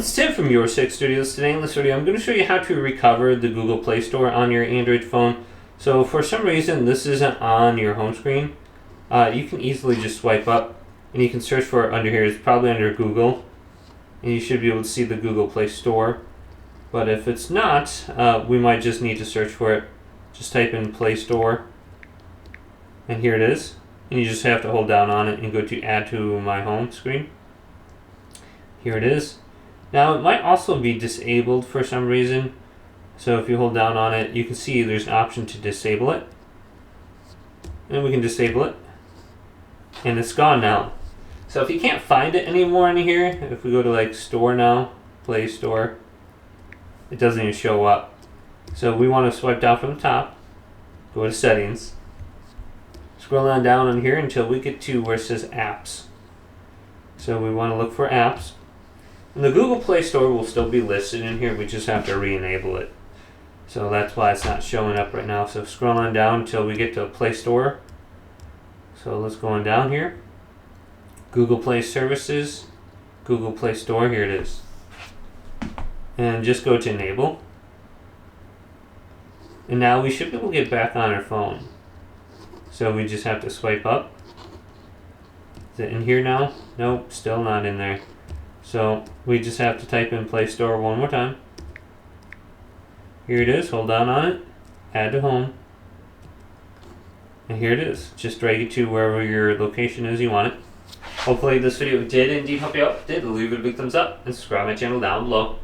it's Tim from Your Six Studios. Today in this video I'm going to show you how to recover the Google Play Store on your Android phone. So for some reason this isn't on your home screen. You can easily just swipe up and you can search for it under here. It's probably under Google and you should be able to see the Google Play Store. But if it's not, we might just need to search for it. Just type in Play Store and here it is. And you just have to hold down on it and go to Add to My Home screen. Here it is. Now it might also be disabled for some reason. So if you hold down on it, you can see there's an option to disable it. And we can disable it. And it's gone now. So if you can't find it anymore in here, if we go to like Store now, Play Store, it doesn't even show up. So we want to swipe down from the top, go to Settings, scroll on down on here until we get to where it says Apps. So we want to look for Apps. And the Google Play Store will still be listed in here, we just have to re-enable it. So that's why it's not showing up right now. So scroll on down until we get to Play Store. So let's go on down here. Google Play Services, Google Play Store, here it is. And just go to Enable. And now we should be able to get back on our phone. So we just have to swipe up. Is it in here now? Nope, still not in there. So we just have to type in Play Store one more time. Here it is, hold down on it, add to home. And here it is. Just drag it to wherever your location is you want it. Hopefully this video did indeed help you out. If it did, leave it a big thumbs up and subscribe to my channel down below.